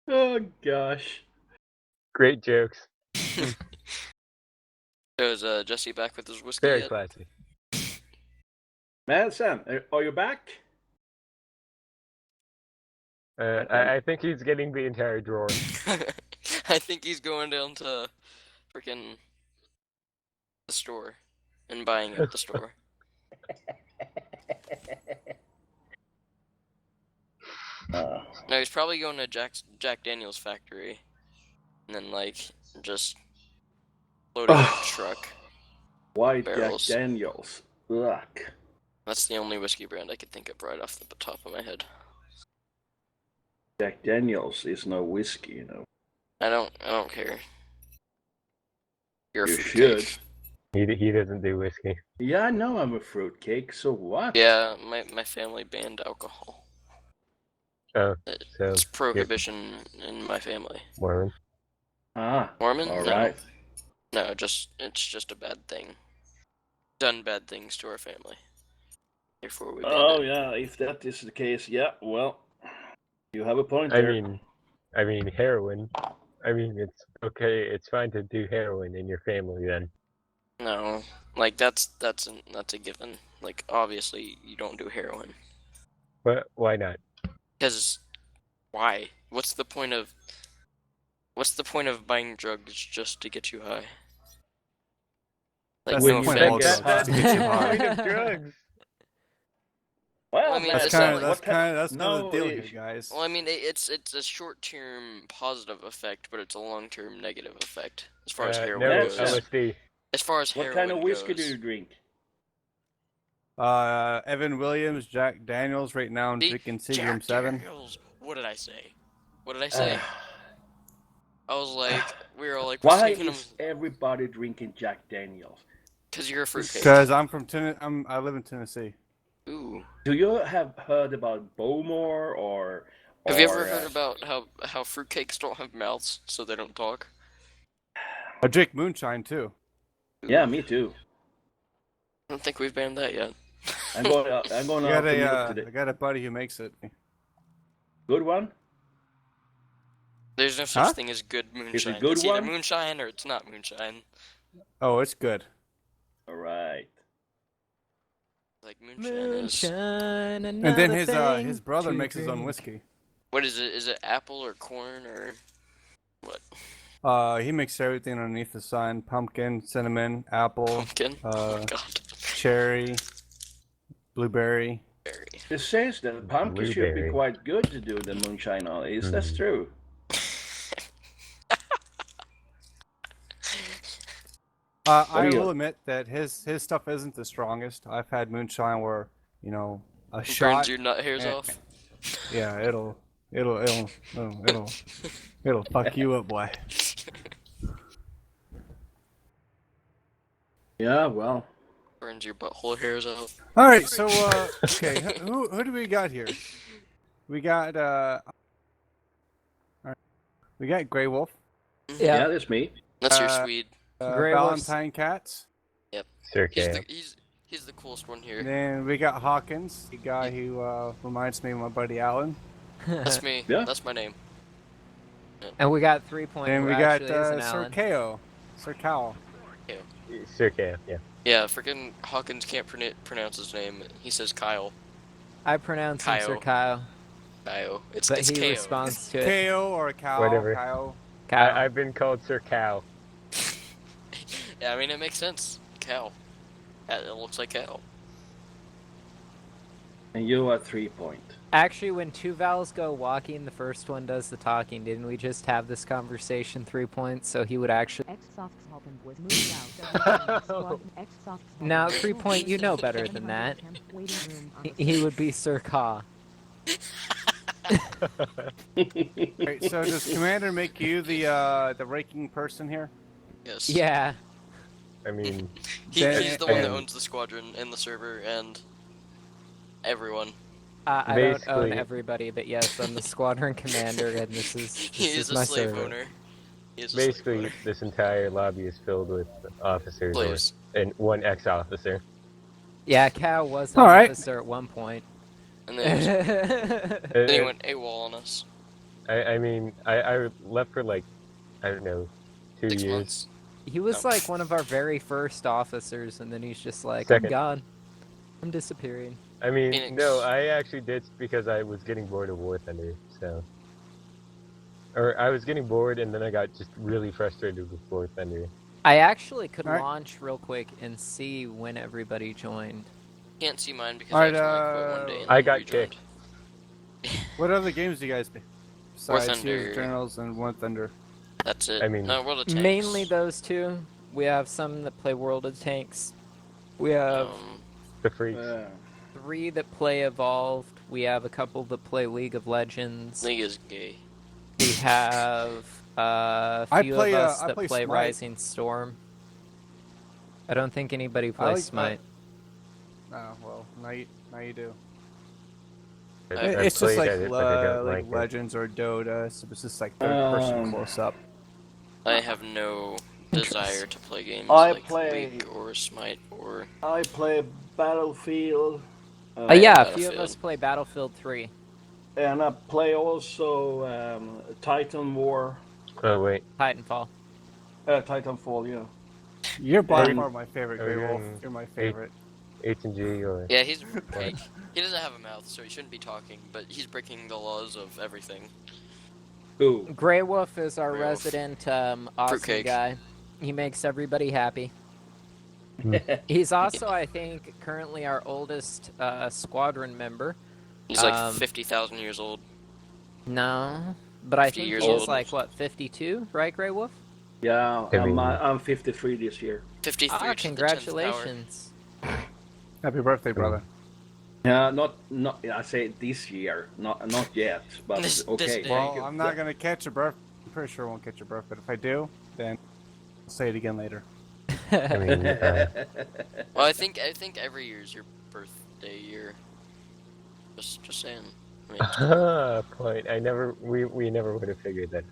Oh gosh. Great jokes. So is Jesse back with his whiskey Very yet? classy. Man, Sam, are you back? I think he's getting the entire drawer. I think he's going down to freaking the store and buying at the store. No, he's probably going to Jack Daniel's factory and then like just loading up a truck. White barrels. Jack Daniels. Ugh. That's the only whiskey brand I could think of right off the top of my head. Jack Daniels is no whiskey, you know. I don't care. You're a You fruitcake. should. He doesn't do whiskey. Yeah, I know I'm a fruitcake, so what? Yeah, my family banned alcohol. Oh, so It's prohibition in my family. Mormon. Ah, Mormon? all No. right. No, it's just a bad thing. Done bad things to our family. Therefore we banned Oh it. yeah, if that is the case, yeah, well, you have a point I there. mean heroin. I mean it's okay. It's fine to do heroin in your family then. No, like that's a given. Like obviously you don't do heroin. But why not? Because why? What's the point of buying drugs just to get you high? Like That's no the point of all offense. drugs, That's to get you the high. point of drugs. Well, I mean, man, it's That's not kind like- of the deal here, if- guys. Well, I mean, it's a short-term positive effect, but it's a long-term negative effect as far as heroin No goes. LSD. As far as What heroin kind of whiskey goes. do you drink? Evan Williams, Jack Daniels. Right now, I'm See? drinking Jack Seagram 7. Daniels. What did I say? What did I say? I was like, we were all like, we're Why thinking is everybody drinking Jack Daniels? because you're a fruitcake. Because I'm from I live in Tennessee. Ooh. Do you have heard about Bowmore or? Have you ever heard about how fruitcakes don't have mouths, so they don't talk? I drink moonshine too. Ooh. Yeah, me too. I don't think we've banned that yet. I'm going out I to milk today. I got a buddy who makes it. Good one. There's no such Huh? thing as good moonshine. good It's either one? moonshine or it's not moonshine. Oh, it's good. All right. Like moonshine is. And then his brother makes his own whiskey. What is it? Is it apple or corn or what? He makes everything underneath the sun: pumpkin, cinnamon, apple, Pumpkin? Oh my god. cherry, blueberry. Berry. It says that pumpkin should be Blueberry. quite good to do the moonshine on. Is that true? I do you- will admit that his stuff isn't the strongest. I've had moonshine where, a Burns shot. your nut hairs Eh. off. Yeah, it'll fuck you up, boy. Yeah, well. Burns your butthole hairs off. All right, so okay, who do we got here? We got all right. We got Grey Wolf, Yeah, that's me. That's your Uh, Swede. Grey Wolf's- Valentine Cats. Circa. He's the coolest one here. And then we got Hawkins, the guy who reminds me of my buddy Alan. That's me. Yeah. That's my name. And we got 3point. And who we got actually isn't Sir Alan. Kao. Sir Cowell. Circa, yeah. Yeah, freaking Hawkins can't pronounce his name. He says Kyle. I pronounce him Sir Kyle. Kyle, Kyle. It's but he Ko. responds to it. Kao or Cow. Whatever. Kyle. Kyle. I've been called Sir Cow. Yeah, I mean it makes sense. Cow. It looks like cow. And you are 3point. Actually, when two vowels go walking, the first one does the talking. Didn't we just have this conversation 3 points? So he would actually. Now, 3 point, you know better than that. He would be Sir Ka. Right, so does Commander make you the ranking person here? Yes. Yeah. I mean, He's the one that and- owns the squadron and the server and everyone. I don't own Basically- everybody, but yes, I'm the squadron commander, and this He is is a my slave server. owner. He is a slave basically, owner. this entire lobby is filled with officers Slaves. and one ex-officer. Yeah, Cal was an All right. officer at one point. And then he went AWOL on us. I mean, I left for like, I don't know, 2 6 years. months. He was No. like one of our very first officers, and then he's just like, Second. I'm gone. I'm disappearing. I mean, Phoenix. no, I actually ditched because I was getting bored of War Thunder, so. Or I was getting bored, and then I got just really frustrated with War Thunder. I actually could All right. launch real quick and see when everybody joined. Can't see mine because Alright, I actually quit one day and I then got rejoined. What other games do you guys play? Besides Thunder. Heroes of Journals and War Thunder. That's it. I mean- no, World of Tanks. Mainly those two. We have some that play World of Tanks. We have The freaks. 3 that play Evolved. We have a couple that play League of Legends. League is gay. We have a I few play, of us I that play play Smite. Rising Storm. I don't think anybody plays like Smite. Oh, well, now you do. I It's just played like, at it, but I don't like like it. Legends or Dota, so it's just like third-person close-up. I have no desire to play games I like play- League or Smite or I play Battlefield. Yeah, a few of Battlefield. us play Battlefield 3. And I play also Titan War, Oh, wait. Titanfall. Titanfall, yeah. You're by Are far my favorite, are we Grey Wolf. doing You're my favorite. H&G or... Yeah, he's like, he doesn't have a mouth, so he shouldn't be talking, but he's breaking the laws of everything. Ooh. Grey Wolf is our Grey Wolf. resident awesome Fruitcake. guy. He makes everybody happy. Hmm. He's also, I think, currently our oldest squadron member. He's like Um, 50,000 years old. No, but I 50 think years he is old. like, what, 52, right, Grey Wolf? Yeah, I mean- I'm 53 this year. 53 Ah, to the 10th congratulations. Happy birthday, brother. Yeah, not. I say this year, not yet, but This okay. day. thank Well, you. I'm not gonna catch a birth. I'm pretty sure I won't catch a birth, but if I do, then I'll say it again later. I mean, Well, I think every year is your birthday year. Just saying. I mean, point. We never would have figured that.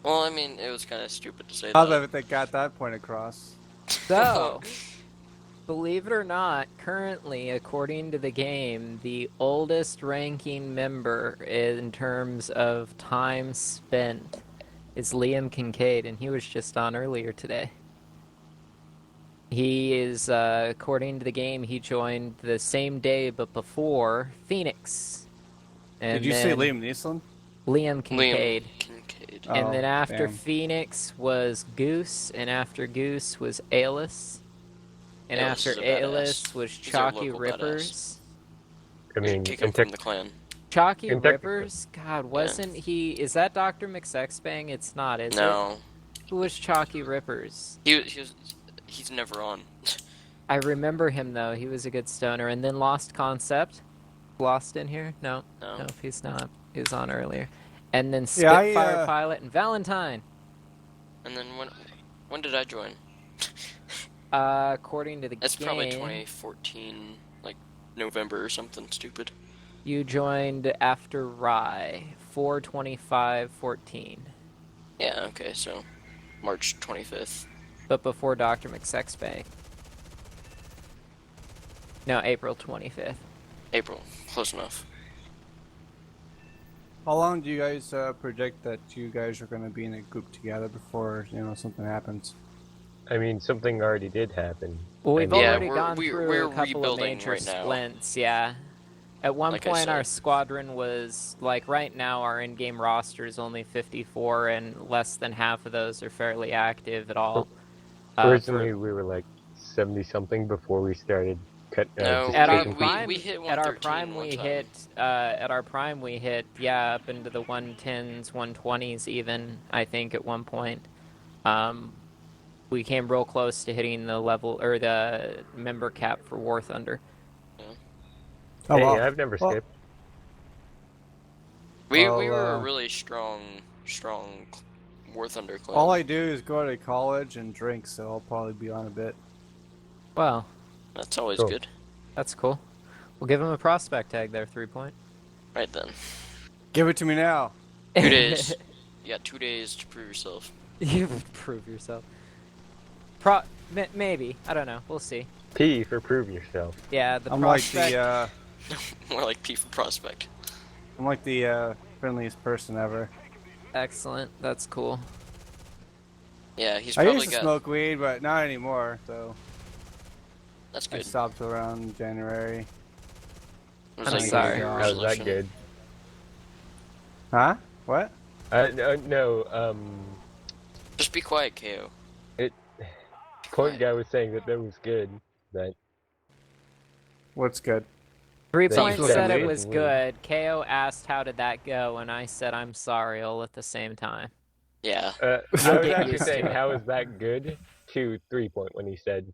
well, I mean, it was kind of stupid to say How that. that they got that point across. So, believe it or not, currently, according to the game, the oldest ranking member in terms of time spent is Liam Kincaid, and he was just on earlier today. He is, according to the game, he joined the same day but before Phoenix. And Did you say then Liam Neeson? Liam Kincaid. Liam Kincaid. Oh, And then after damn. Phoenix was Goose, and after Goose was Aelus. And Aelus after is a badass. Aelus was He's our Chalky local Rippers. I mean, Kick him in from the clan. Chalky In tech- Rippers? God, wasn't he... Is that Dr. McSexbang? It's not, is it? No, Who was Chalky Rippers? he's never on. I remember him, though. He was a good stoner. And then Lost Concept. Lost in here? No, No. he's not. He was on earlier. And then Yeah, I, Spitfire Pilot and Valentine. And then when did I join? According to the That's game... probably 2014, like November or something stupid. You joined after Rye, 4/25/14, Yeah, okay, so March 25th. but before Dr. McSexbang. No, April 25th. April, close enough. How long do you guys predict that you guys are going to be in a group together before something happens? I mean, something already did happen. Well, we've Yeah, already we're- gone through we're a couple of rebuilding major right now. splints, yeah. At one Like I point, our said. squadron was, like, right now, our in-game roster is only 54, and less than half of those are fairly active at all. Originally, we were like 70-something before we started No, just At our taking prime, we hit at our 113 prime, one we time. hit. At our prime, we hit. Yeah, up into the 110s, 120s, even. I think at one point, we came real close to hitting the level or the member cap for War Thunder. Oh, Hey, wow. I've never Well- skipped. We Well, were a really strong War Thunder clan. All I do is go to college and drink, so I'll probably be on a bit. Well, That's always Cool. good. that's cool. We'll give him a prospect tag there, 3point. Right then. Give it to me now. 2 days. You got 2 days to prove yourself. You prove yourself. Maybe. I don't know. We'll see. P for prove yourself. Yeah, the I'm like prospect. the More like P for prospect. friendliest person ever. Excellent. That's cool. Yeah, he's I probably used to got. smoke weed, but not anymore. So That's I good. stopped around January. It was I'm like New sorry. Year's How's that resolution. good? Huh? What? No, Just be quiet, KO. it Be point quiet. guy was saying that was good. That What's good? 3 that you Point smoking said it weed? was smoking weed. good. KO asked how did that go, and I said I'm sorry all at the same time. Yeah. I I'll was get actually used saying to it. how is that good to 3 point when he said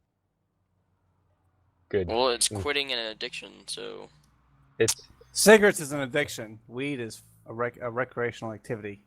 good. Well, it's quitting an addiction, so. It's Cigarettes is an addiction. Weed is a recreational activity.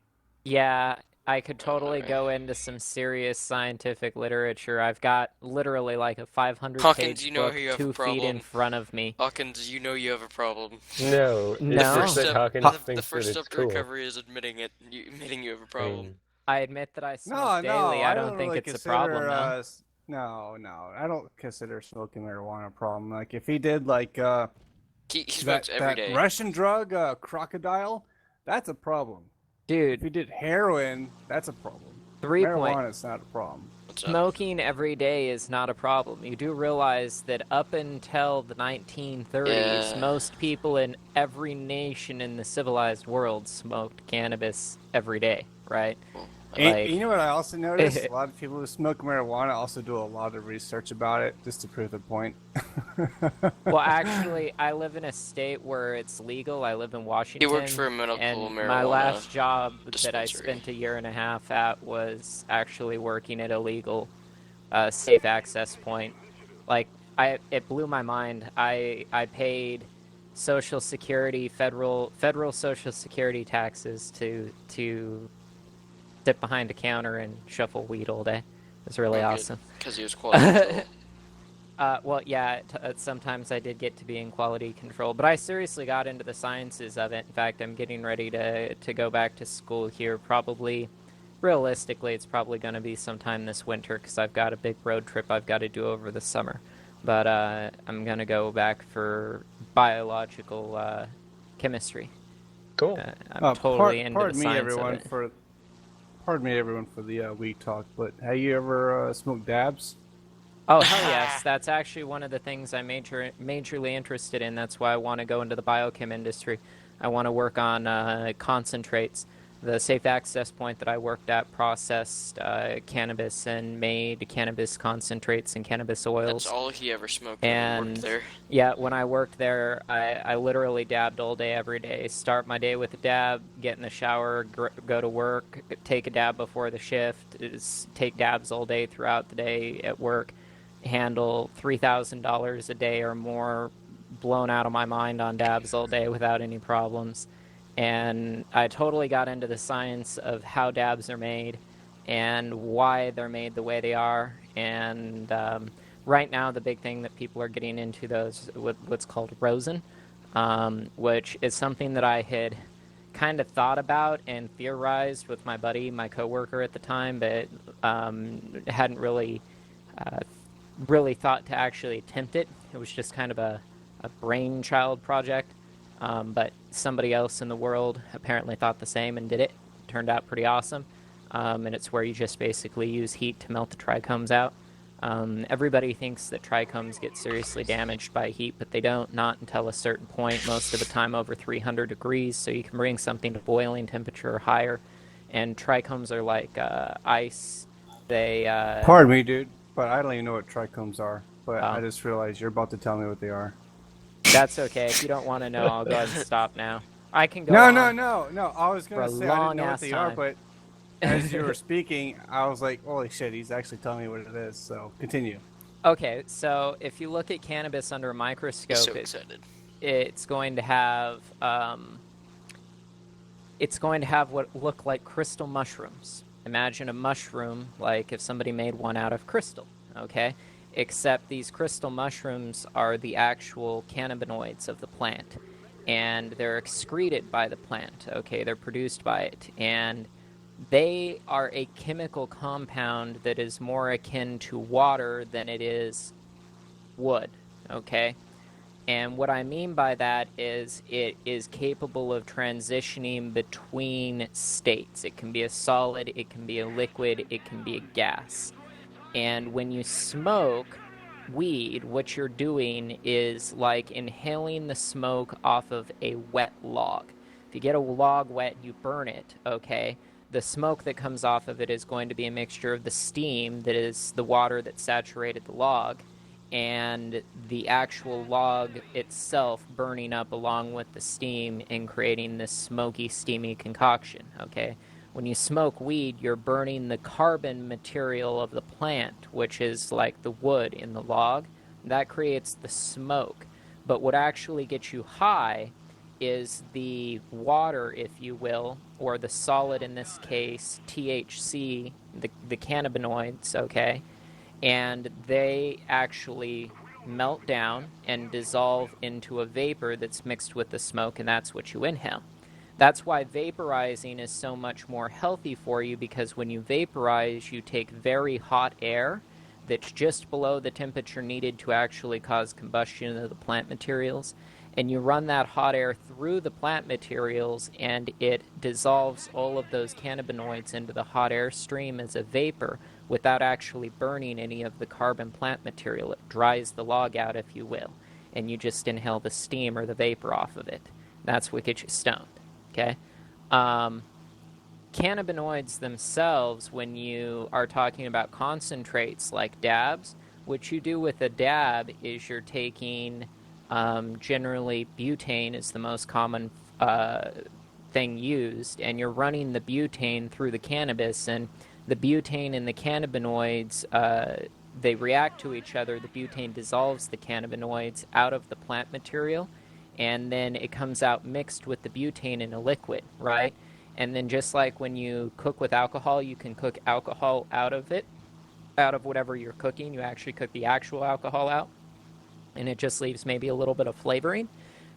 Yeah, I could totally Alright. go into some serious scientific literature. I've got literally like a 500 Hawkins, you page know book you have a 2 feet in problem. front of me. Hawkins, you know you have a problem. no. The It's No. just first that step, Hawkins the thinks that first it's step to cool. recovery is admitting you have a I problem. mean, I admit that I smoke No, daily. I I don't don't think really it's a problem, consider. though. No, I don't consider smoking marijuana a problem. Like if he did like He smokes every that day. Russian drug, crocodile, that's a problem. If Dude, he did heroin, that's a problem. 3 Point. Marijuana is not a problem. What's up? Smoking every day is not a problem. You do realize that up until the 1930s, Yeah. most people in every nation in the civilized world smoked cannabis every day, right? Well, And you know what I also noticed? A lot of people who smoke marijuana also do a lot of research about it just to prove their point. Well, actually, I live in a state where it's legal. I live in Washington. he worked for a medical and marijuana my last job that I dispensary. spent a year and a half at was actually working at a legal safe access point. Like, it blew my mind. I paid Social Security, federal Social Security taxes to sit behind a counter and shuffle weed all day. It was really awesome. Because he was quality control. Well, yeah, sometimes I did get to be in quality control, but I seriously got into the sciences of it. In fact, I'm getting ready to go back to school here. Probably, realistically, it's probably going to be sometime this winter because I've got a big road trip I've got to do over the summer. But I'm going to go back for biological chemistry. cool. I'm totally into the pardon me, science everyone, of it. for the weed talk. But have you ever smoked dabs? Oh, hell yes. That's actually one of the things I'm majorly interested in. That's why I want to go into the biochem industry. I want to work on concentrates. The safe access point that I worked at processed cannabis and made cannabis concentrates and cannabis oils. That's all he ever smoked when he worked And there. yeah, when I worked there, I literally dabbed all day, every day. Start my day with a dab, get in the shower, go to work, take a dab before the shift, take dabs all day throughout the day at work, handle $3,000 a day or more, blown out of my mind on dabs all day without any problems. And I totally got into the science of how dabs are made and why they're made the way they are. And right now, the big thing that people are getting into those what's called rosin, which is something that I had kind of thought about and theorized with my buddy, my coworker at the time, but hadn't really thought to actually attempt it. It was just kind of a brainchild project. But somebody else in the world apparently thought the same and did it. Turned out pretty awesome. And it's where you just basically use heat to melt the trichomes out. Everybody thinks that trichomes get seriously damaged by heat, but they don't, not until a certain point, most of the time over 300 degrees, so you can bring something to boiling temperature or higher. And trichomes are like ice. They Pardon me, dude, but I don't even know what trichomes are. But Oh. I just realized you're about to tell me what they are. That's okay. If you don't want to know, I'll go ahead and stop now. I can go No. on. No. I was For gonna a say I didn't know what long-ass they are, time. but as you were speaking, I was like, "Holy shit!" He's actually telling me what it is. So continue. Okay, so if you look at cannabis under a He's microscope, so excited. it's going to have what look like crystal mushrooms. Imagine a mushroom like if somebody made one out of crystal, okay? Except these crystal mushrooms are the actual cannabinoids of the plant, and they're excreted by the plant, okay? They're produced by it, and they are a chemical compound that is more akin to water than it is wood, okay? And what I mean by that is it is capable of transitioning between states. It can be a solid, it can be a liquid, it can be a gas. And when you smoke weed, what you're doing is like inhaling the smoke off of a wet log. If you get a log wet, you burn it, okay? The smoke that comes off of it is going to be a mixture of the steam that is the water that saturated the log and the actual log itself burning up along with the steam and creating this smoky, steamy concoction, okay? When you smoke weed, you're burning the carbon material of the plant, which is like the wood in the log. That creates the smoke. But what actually gets you high is the water, if you will, or the solid, in this case, THC, the cannabinoids, okay? And they actually melt down and dissolve into a vapor that's mixed with the smoke, and that's what you inhale. That's why vaporizing is so much more healthy for you, because when you vaporize, you take very hot air that's just below the temperature needed to actually cause combustion of the plant materials, and you run that hot air through the plant materials, and it dissolves all of those cannabinoids into the hot air stream as a vapor without actually burning any of the carbon plant material. It dries the log out, if you will, and you just inhale the steam or the vapor off of it. That's what gets you stoned. Okay? Cannabinoids themselves, when you are talking about concentrates like dabs, what you do with a dab is you're taking, generally butane is the most common thing used, and you're running the butane through the cannabis, and the butane and the cannabinoids, they react to each other. The butane dissolves the cannabinoids out of the plant material, and then it comes out mixed with the butane in a liquid, right? And then just like when you cook with alcohol, you can cook alcohol out of it, out of whatever you're cooking. You actually cook the actual alcohol out, and it just leaves maybe a little bit of flavoring.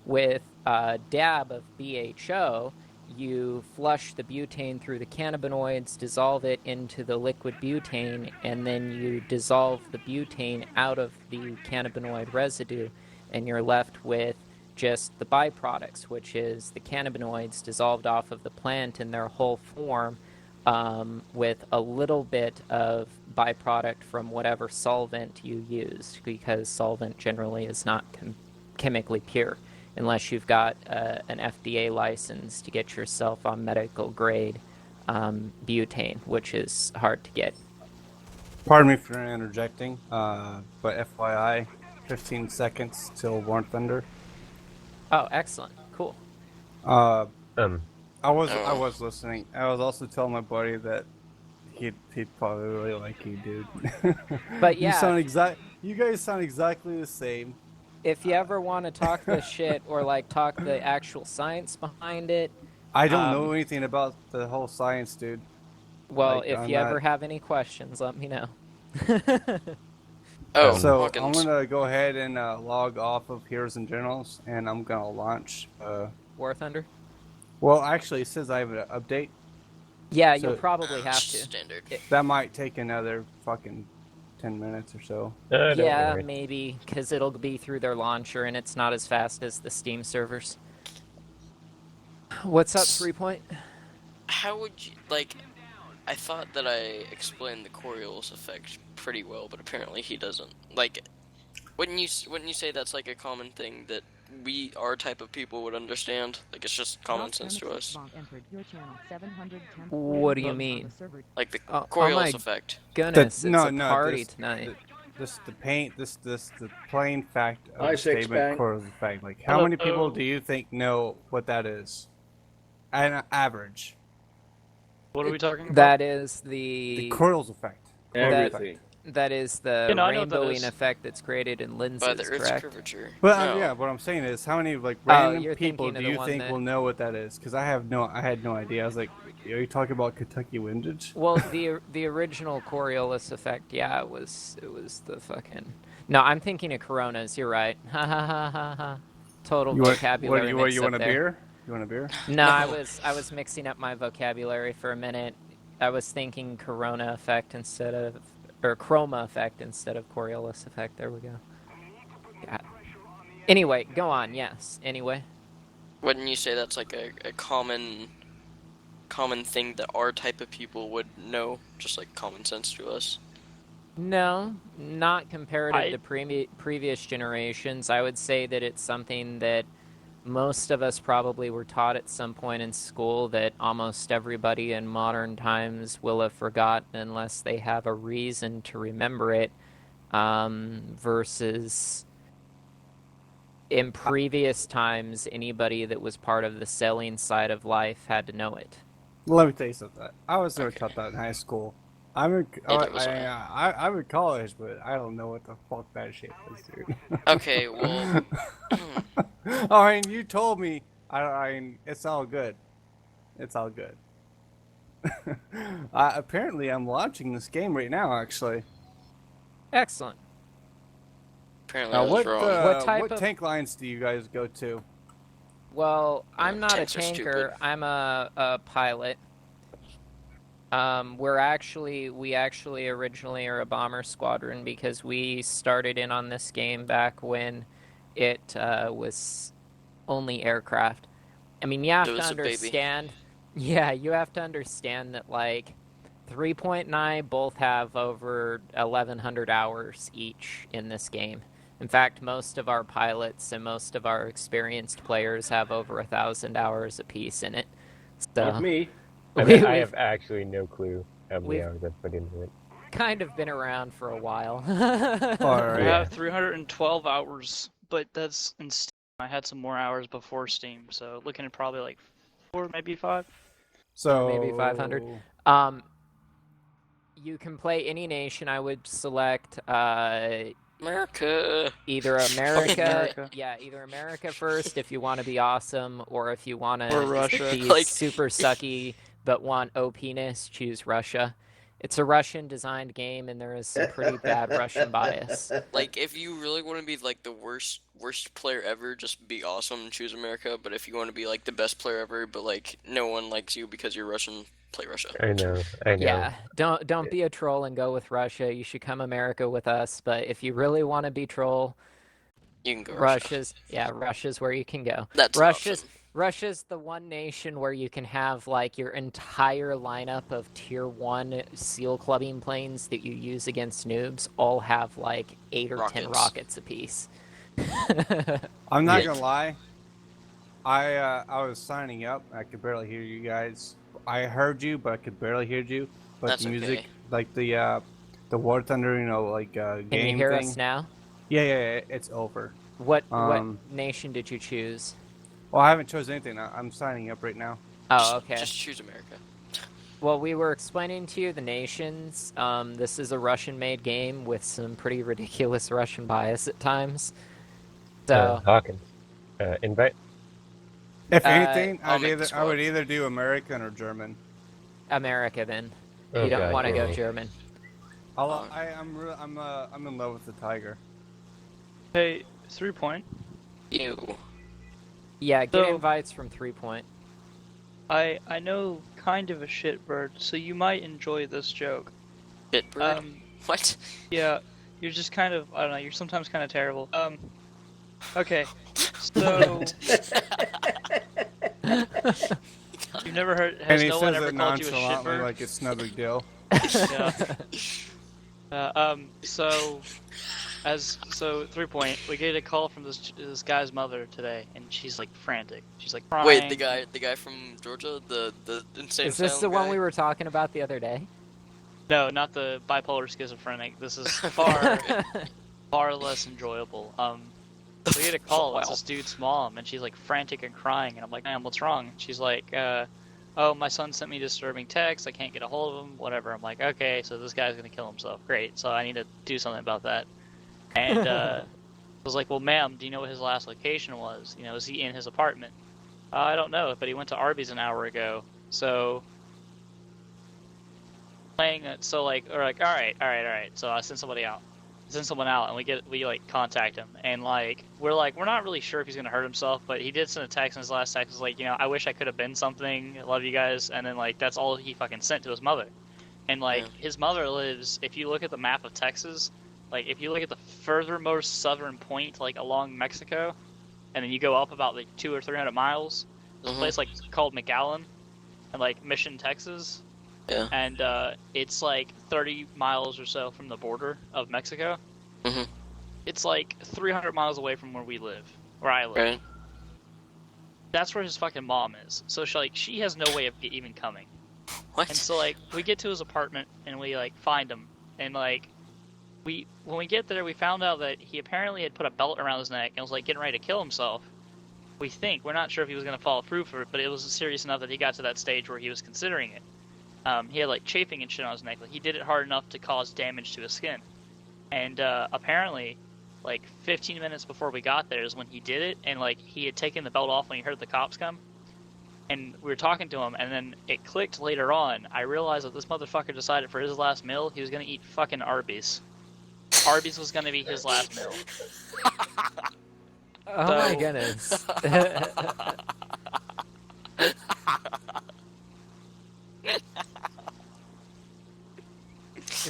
With a dab of BHO, you flush the butane through the cannabinoids, dissolve it into the liquid butane, and then you dissolve the butane out of the cannabinoid residue, and you're left with just the byproducts, which is the cannabinoids dissolved off of the plant in their whole form, with a little bit of byproduct from whatever solvent you used, because solvent generally is not chemically pure unless you've got an FDA license to get yourself on medical grade butane, which is hard to get. Pardon me for interjecting, but FYI, 15 seconds till War Thunder. Oh, excellent. Cool. I was listening. I was also telling my buddy that he'd probably really like you, dude. But yeah, you guys sound exactly the same. If you ever want to talk the shit or like talk the actual science behind it, I don't know anything about the whole science, dude. Well, like, if you ever have any questions, let me know. So Hawkins. I'm gonna go ahead and log off of Heroes and Generals, and I'm gonna launch War Thunder? Well, actually, it says I have an update. Yeah, So- you'll probably have to. Standard. That might take another fucking 10 minutes or so. Don't Yeah, worry. maybe, because it'll be through their launcher, and it's not as fast as the Steam servers. What's up, 3point? How would you, like, I thought that I explained the Coriolis effect pretty well, but apparently he doesn't. Like, wouldn't you say that's like a common thing that our type of people would understand? Like, it's just common sense to us. What do you mean? Like the Oh Coriolis my effect. Goodness, it's a party tonight. The plain fact of Hi, the statement, Six-Pack. Coriolis effect. Like, how many people do you think know what that is? An average. What are we talking about? That is The the Coriolis effect. Everything. that is the Yeah, no, I know what that rainbowing is. effect that's created in lenses, By the Earth's correct? curvature. But No. yeah, what I'm saying is, how many like random you're people thinking do of the you one think that- will know what that is? Because I had no idea. I was like, are you talking about Kentucky windage? Well, the original Coriolis effect, yeah, it was the fucking. No, I'm thinking of Coronas. You're right. Ha ha ha ha ha. Total vocabulary you mix want up a there. beer? You want a beer? No, I was mixing up my vocabulary for a minute. I was thinking Corona effect instead of, or Chroma effect instead of Coriolis effect. There we go. Anyway, go on. Yes. Anyway. Wouldn't you say that's like a common thing that our type of people would know, just like common sense to us? No, not comparative I to previous generations. I would say that it's something that most of us probably were taught at some point in school that almost everybody in modern times will have forgotten unless they have a reason to remember it, versus in previous times, anybody that was part of the selling side of life had to know it. Let me tell you something. I was never Okay. taught that in high school. I'm in, Neither was I. I'm in college, but I don't know what the fuck that shit is, dude. Okay, well, I mean, you told me. I mean, it's all good. It's all good. Apparently, I'm launching this game right now. Actually, Excellent. apparently I was wrong. What type what of- tank lines do you guys go to? Well, I'm not a Tanks are tanker. stupid. I'm a pilot. We actually originally are a bomber squadron because we started in on this game back when it was only aircraft. I mean, you have It to was a baby. understand. Yeah, you have to understand that like 3point and I both have over 1,100 hours each in this game. In fact, most of our pilots and most of our experienced players have over 1,000 hours apiece in it. Not So me. I we, mean, I we've have actually no clue how many we've- hours I've put into it. kind of been around for a while. Alright. I Yeah. have 312 hours, but that's in Steam. I had some more hours before Steam, so looking at probably like 4, maybe 5. So maybe 500. You can play any nation. I would select America. either America, America. yeah, either America first if you want to be awesome, or if you want Or to Russia. be Like- super sucky but want OP-ness, choose Russia. It's a Russian-designed game, and there is some pretty bad Russian bias. Like, if you really want to be like the worst player ever, just be awesome and choose America. But if you want to be like the best player ever, but like no one likes you because you're Russian, play Russia. I know. Yeah, don't be a troll and go with Russia. You should come America with us. But if you really want to be troll, You can go Russia. Russia's where you can go. That's an option. Russia's the one nation where you can have like your entire lineup of tier 1 seal clubbing planes that you use against noobs all have like 8 or 10 rockets apiece. I'm not Yeah. gonna lie. I was signing up. I could barely hear you guys. I heard you, but I could barely hear you. But That's the music, okay. like the War Thunder, like Can game you hear thing. us now? Yeah, it's over. What Um, nation did you choose? Well, I haven't chosen anything. I'm signing up right now. Oh, okay. Just choose America. Well, we were explaining to you the nations. This is a Russian-made game with some pretty ridiculous Russian bias at times. So, Hawkins. Invite. If anything, I'll make the I would squad. either do American or German. America then. Oh, You don't God, want to go yeah. German. I'm in love with the tiger. Hey, 3point. Ew. Yeah, get So- invites from 3point. I know kind of a shitbird, so you might enjoy this joke. Bitbird. What? Yeah, you're just kind of, I don't know, you're sometimes kind of terrible. Okay, so you've never heard, And has he no says one it ever called you a nonchalantly, shitbird? like it's no big deal. Yeah. So 3point, we get a call from this guy's mother today, and she's like frantic. She's like crying. Wait, the guy from Georgia, the insane. Is this the asylum one guy? we were talking about the other day? No, not the bipolar schizophrenic. This is far less enjoyable. We get a call. It's Wow. this dude's mom, and she's like frantic and crying, and I'm like, "Ma'am, what's wrong?" She's like, "Oh, my son sent me disturbing texts. I can't get a hold of him. Whatever." I'm like, "Okay, so this guy's gonna kill himself. Great. So I need to do something about that." And I was like, "Well, ma'am, do you know what his last location was? You know, is he in his apartment?" I don't know, but he went to Arby's an hour ago. So playing it. So like, all right. So I send somebody out. Send someone out, and we like contact him, and like we're not really sure if he's gonna hurt himself, but he did send a text, and his last text was like, you know, I wish I could have been something. I love you guys, and then like that's all he fucking sent to his mother, and like Yeah. his mother lives. If you look at the map of Texas, Like, if you look at the furthermost southern point, like, along Mexico, and then you go up about, like, 200 or 300 miles, there's a place, like, called McAllen, in, like, Mission, Texas. Yeah. And, it's, like, 30 miles or so from the border of Mexico. Mhm. It's, like, 300 miles away from where we live, where I live. Right. That's where his fucking mom is. So, she has no way of even coming. What? And so, like, we get to his apartment, and we, like, find him. And, like, when we get there, we found out that he apparently had put a belt around his neck and was, like, getting ready to kill himself. We think. We're not sure if he was going to follow through for it, but it was serious enough that he got to that stage where he was considering it. He had, like, chafing and shit on his neck. Like, he did it hard enough to cause damage to his skin. And, apparently, like, 15 minutes before we got there is when he did it, and, like, he had taken the belt off when he heard the cops come. And we were talking to him, and then it clicked later on. I realized that this motherfucker decided for his last meal, he was going to eat fucking Arby's. Arby's was going to be his last meal. Oh my goodness.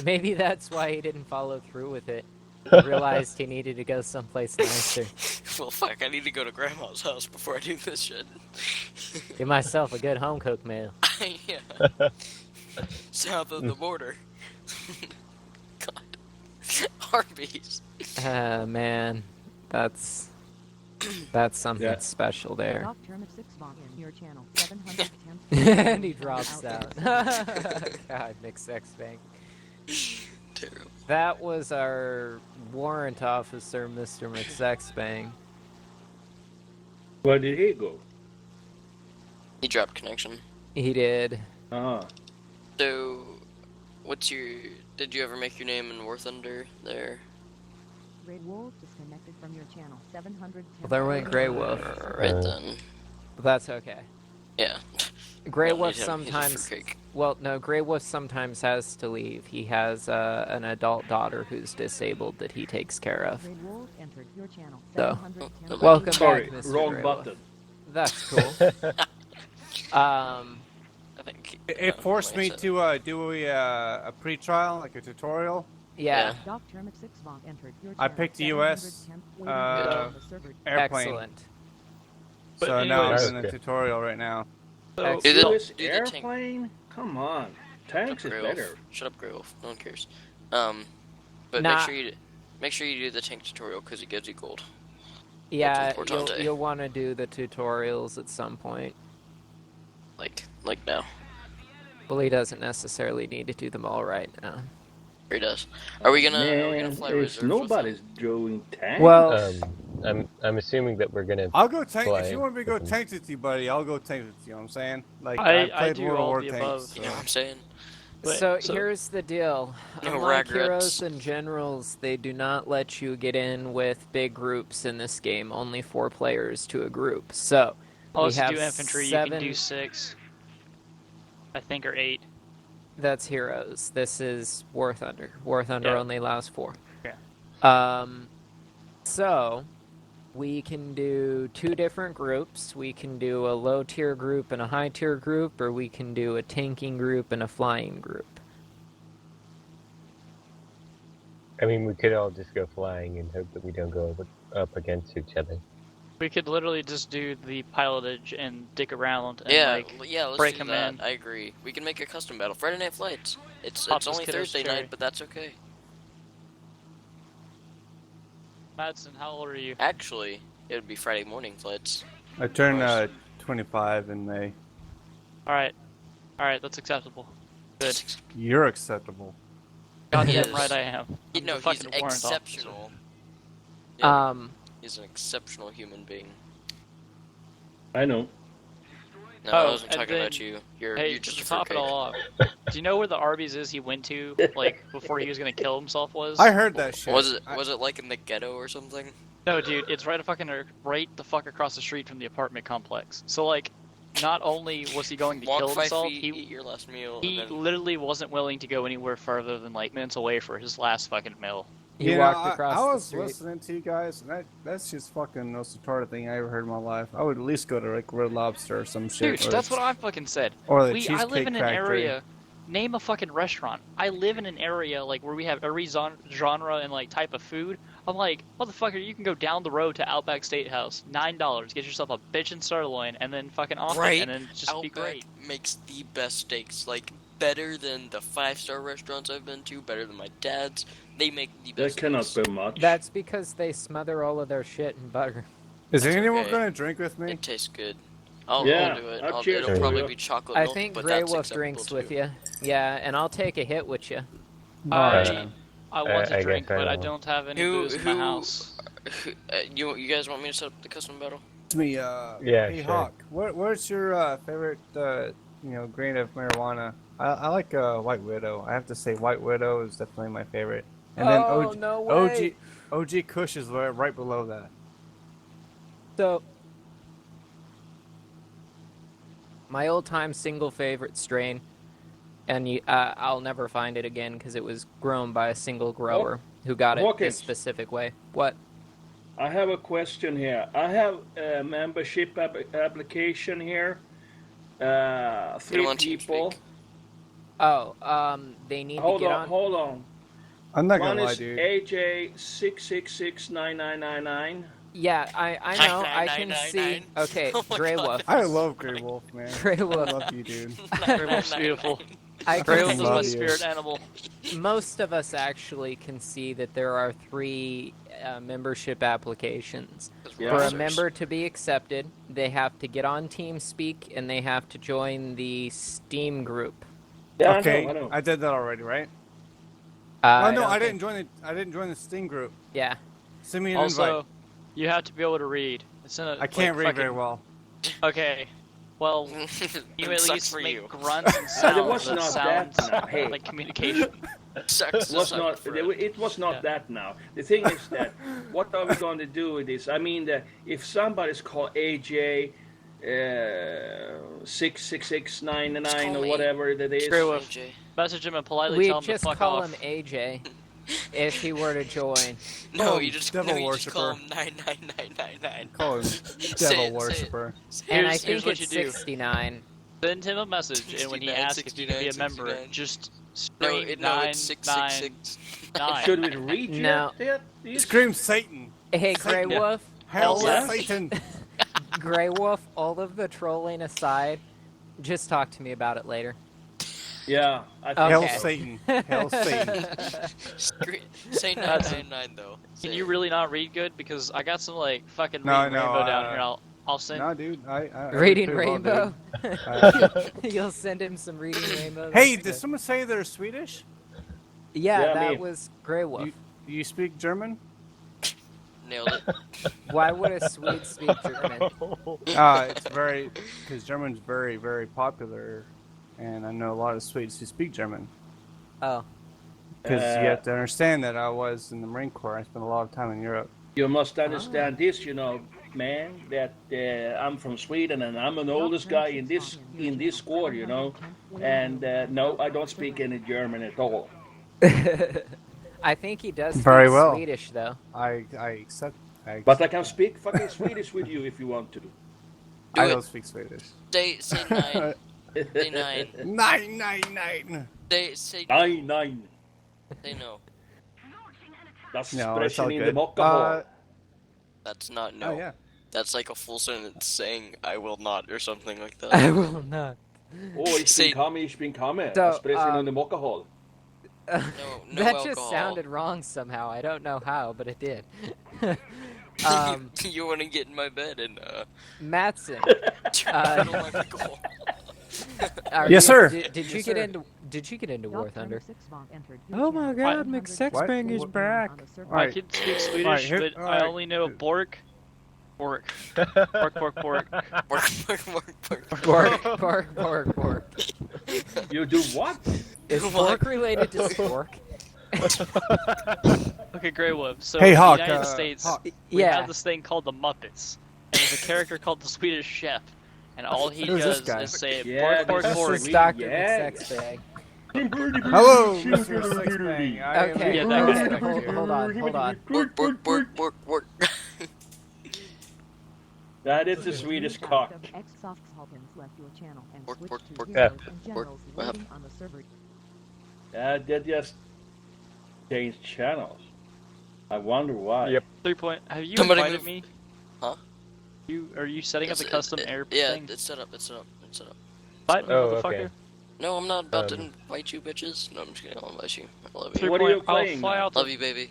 Maybe that's why he didn't follow through with it. He realized he needed to go someplace nicer. Well, fuck, I need to go to Grandma's house before I do this shit. Get myself a good home-cooked meal. Yeah. South of the border. God. Arby's. Man, that's something special there. Your channel, 710. And he drops out. God, Nick Sexbank. Terrible. That was our warrant officer, Mr. McSexbang. Where did he go? He dropped connection. He did. Ah. So, did you ever make your name in War Thunder there? Grey Wolf disconnected from your channel, 710. Well, there went Grey Wolf. Right then. But that's okay. Yeah. Grey Don't Wolf need him. He's a sometimes... fruitcake. Well, no, Grey Wolf sometimes has to leave. He has an adult daughter who's disabled that he takes care of. Grey Wolf entered your channel, So, 710. welcome Sorry, back, Mr. wrong Grey button. Wolf. That's cool. I think. It forced me to do a pre-trial, like a tutorial. Yeah. Dr. McSixvon entered your I channel, picked the US 710, uh, server. airplane. Excellent. But So now I'm anyways- doing a tutorial right now. So, Do the- US do the tank. airplane? Come on. Tanks is Grey Wolf. better. Shut up, Grey Wolf. No one cares. But Nah. make sure you do the tank tutorial because it gives you gold. Yeah, importante. you'll want to do the tutorials at some point. Like now. Well, he doesn't necessarily need to do them all right now. Or he does. Are we gonna Man, fly it's reserves? nobody's doing tanks. Well, I'm assuming that we're gonna. I'll go tank. Fly If you want me to go with them. tank with you, buddy, I'll go tank with you. You know what I'm saying? Like I played do World all War the tanks. above. You know what I'm saying? But- so so- here's the deal. No Unlike regrets. heroes and generals, they do not let you get in with big groups in this game. Only 4 players to a group. So we Unless you have do infantry, 7. you can do 6. I think, or 8. That's heroes. This is War Thunder. War Thunder Yeah. only allows 4. Yeah. So we can do 2 different groups. We can do a low tier group and a high tier group, or we can do a tanking group and a flying group. I mean, we could all just go flying and hope that we don't go up against each other. We could literally just do the pilotage and dick around and Yeah, like let's break do 'em that. in. I agree. We can make a custom battle. Friday Night Flights. It's Pop only this kiddo's Thursday cherry. night, but that's okay. Madsen, how old are you? Actually, it would be Friday morning flights. I turn Nice. 25 in May. Alright, that's acceptable. Good. You're acceptable. Goddamn Yes. right I am. You I'm know, the he's fucking warrant officer. exceptional. Yeah, he's an exceptional human being. I know. No, Oh, I wasn't and talking then- about you. You're Hey, just to a top it fruitcake. all off, do you know where the Arby's is he went to, like, before he was gonna kill himself was? I heard that shit. Was it like in the ghetto or something? No, dude, it's right the fuck across the street from the apartment complex. So, like, not only was he going to Walk kill 5 himself, feet, eat your last meal, he and then literally wasn't willing to go anywhere further than, like, minutes away for his last fucking meal. He You walked know, across I the was street. listening to you guys, and that's just fucking the most retarded thing I ever heard in my life. I would at least go to like Red Lobster or some shit. Dude, or, that's what I fucking said. Or the I Cheesecake live in an Factory. area name a fucking restaurant. I live in an area like where we have every genre and like type of food. I'm like, motherfucker, you can go down the road to Outback Steakhouse, $9, get yourself a bitchin' sirloin, and then fucking off Right? it, and then just Outback be great. makes the best steaks, like better than the 5-star restaurants I've been to, better than my dad's. They make the That best cannot steaks. be much. That's because they smother all of their shit in butter. Is That's anyone okay. gonna drink with me? It tastes good. I'll Yeah, do it. I'll cheers It'll to probably you. be chocolate I milk, think but Grey that's Wolf acceptable drinks too. with you. Yeah, and I'll take a hit with you. I want to I drink, guess I but I will. don't have any Who- booze in my who- house. You guys want me to set up the custom battle? It's me. Yeah, Hey sure. Hawk, what's your favorite grain of marijuana? I like White Widow. I have to say White Widow is definitely my favorite. And then Oh, no way. OG Kush is right below that. So, my old-time single favorite strain, and I'll never find it again because it was grown by a single grower who got it Hawkins. this specific way. What? I have a question here. I have a membership application here. Get 'em 3 on people. TeamSpeak. Oh, they need to get on. Hold on. I'm not One gonna lie, is dude. AJ6669999. Yeah, I know. I can see. Okay, Oh my Grey God. Wolf. I love Grey Wolf, man. Grey I Wolf. love you, dude. Grey Wolf's beautiful. I Grey can Wolf is love my you. spirit animal. most of us actually can see that there are 3 membership applications. Yeah. For a Officers. member to be accepted, they have to get on TeamSpeak and they have to join the Steam group. Yeah, Okay, I know. I did that already, right? I no, don't I think- didn't join the Steam group. Yeah. Send me an Also, invite. you have to be able to read. It's in a, I can't like, read very fucking- well. Okay. Well, you at Sucks least for make you. grunts and sounds It was that not sound that now. Hey. like communication. Sucks It was to not. suck, Fred. It was not Yeah. that now. The thing is that what are we going to do with this? I mean, if somebody's called AJ 66699 Just call or me. whatever that is, Grey Wolf. AJ. Message him and politely We tell him to just fuck call off. him AJ if he were to join. No, Oh, you just devil no, you just call worshiper. him 99999. Call him Say devil it. worshiper. And I Here's think what it's you do. 69. Send him a message, and when he 69, asks if you can be a 69, member, 69. just No, scream no, it's 666. 999. should we read No. this? Scream Satan. Hey, Grey Yeah. Wolf. Hail Yeah. Satan. Grey Wolf, all of the trolling aside, just talk to me about it later. Yeah, I think Okay. Hail so. Satan. Hail Satan. Say 999 though. Say Can you it. really not read good? Because I got some like fucking No, reading no, rainbow down here. I'll send. No, dude. I Reading pretty well, Rainbow? dude. I- You'll send him some Reading Rainbow? Hey, That's did good. someone say they're Swedish? Yeah, Yeah, that me. was Grey Wolf. Do you speak German? Nailed it. Why would a Swede speak German? It's very because German's very, very popular, and I know a lot of Swedes who speak German. Oh. Because Uh, you have to understand that I was in the Marine Corps. I spent a lot of time in Europe. You must understand this, man. That I'm from Sweden and I'm an oldest guy in this squad, And no, I don't speak any German at all. I think he does speak Very well. Swedish, though. I accept. But I can speak fucking Swedish with you if you want to. I it. don't speak Swedish. Say 9. Say 9. 999. Say Nine. Say no. Das No, it's all sprechen in the good. Mockerhall. That's not no. Oh yeah. That's like a full sentence saying I will not or something like that. I will not. Oh, ich Say- bin komme. So, Das sprechen in the Mockerhall. No, no that alcohol. just sounded wrong somehow. I don't know how, but it did. You want to get in my bed and Matson, pedal my pickle. Yes, sir. Did you Yes, get sir. into War Thunder? Oh my God, McSexbang is back. I Alright. can speak Swedish, Alright, here- but I alright. only know bork. Bork. Bork, bork, bork. Work, work, work, work. Bork. You do what? Is What? pork related to spork? Okay, Grey Wolf. So Hey, in Hawk, the United uh, States, Hawk. we Yeah. have this thing called the Muppets. And there's a character called the Swedish Chef. And all he Who's this does guy? is say Yeah, bork, this bork, is bork. This is Sweet, Dr. yeah. McSexbag. Hello, Mr. Sexbang. I Okay, Yeah, that respect guy. you. hold on. Work, work, work, work, work. That is the Swedish cock. left your channel and Pork, switched pork, to pork, heroes pork, and pork. generals What waiting on the server. They just changed channels. I wonder why. Yep. 3point. Have you Somebody invited move. me? Huh? Are you setting up the custom air Yeah, thing? it's set up. It's set up. It's set up. Invite me, Oh, motherfucker. okay. No, I'm not about to invite you, bitches. No, I'm just kidding. I'll invite you. I love you. 3 What are point, you playing I'll fly now? out to, Love you, baby.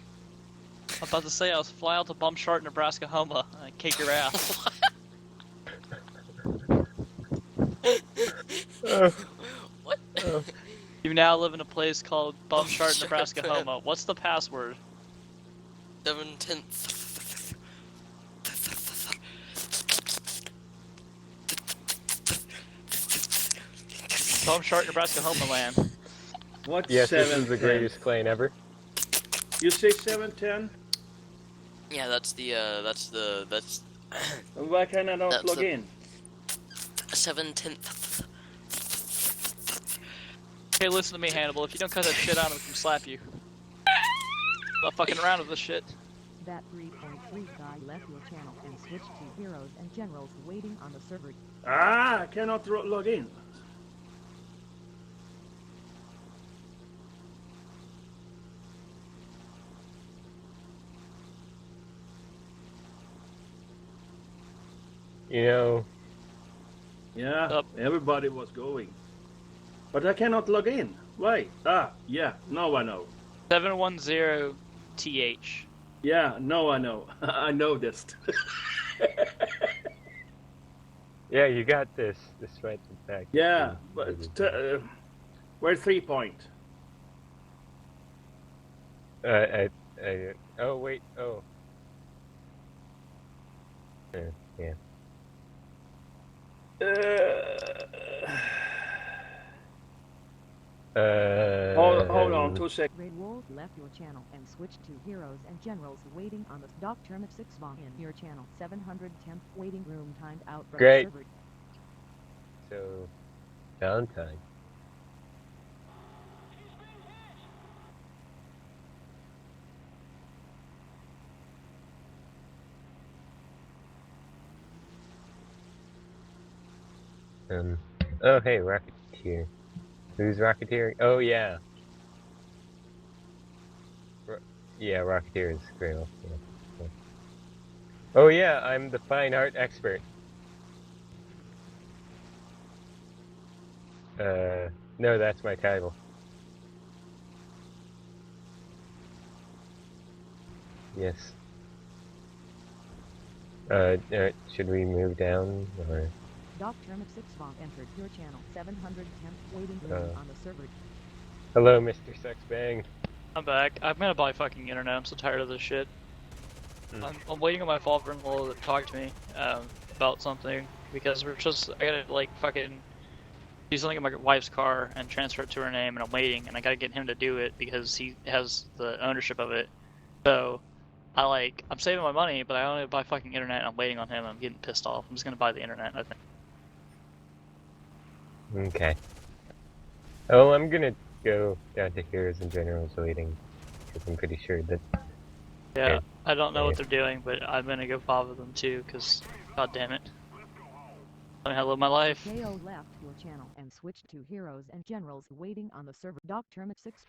I'm about to say I'll fly out to Bumshart, Nebraska, Homa, and kick your ass. What? You now live in a place called Bumshart, Nebraska, Homa. What's the password? 7/10. Bumshart, Nebraska, Homa land. What's Yes, this is 710? the greatest clan ever. You say 710? Yeah, that's Why can I not That's log the- in? 7/10. Hey, listen to me, Hannibal. If you don't cut that shit out, I'm gonna slap you. I'm not fucking around with this shit. That 3.3 guy left your channel and switched to heroes and generals waiting on the server. Ah, I cannot log in. You know, Yeah, Up. everybody was going. But I cannot log in. Why? Ah, yeah, now I know. 710TH. Yeah, now I know. I know this. yeah, you got this. This right back. Yeah, but where's 3point? Oh wait. Oh. Yeah. Hold on, 2 seconds. Red Wolf left your channel and switched to heroes and generals waiting on the Doc Term of 6 Von in your channel. 710th waiting room timed out from Great. the server. So, downtime. Oh hey, Rocketeer. Who's Rocketeering? Oh yeah. Yeah, Rocketeer is Grail. Yeah. Oh yeah, I'm the fine art expert. No, that's my title. Yes. Should we move down, or? Doc Term of 6 Von entered your channel. 710th waiting room on the server. Hello, Mr. Sexbang. I'm back. I'm gonna buy fucking internet. I'm so tired of this shit. I'm waiting on my father-in-law to talk to me about something because I gotta like fucking do something in my wife's car and transfer it to her name, and I'm waiting, and I gotta get him to do it because he has the ownership of it. So I'm saving my money, but I only buy fucking internet, and I'm waiting on him. I'm getting pissed off. I'm just gonna buy the internet, I think. Okay. Oh, I'm gonna go down to Heroes and Generals waiting, because I'm pretty sure that... Yeah, Okay. I don't know what they're doing, but I'm gonna go bother them too, because, god damn it. Let me live my life. KO left your channel and switched to heroes and generals waiting on the server. Doc Term of 6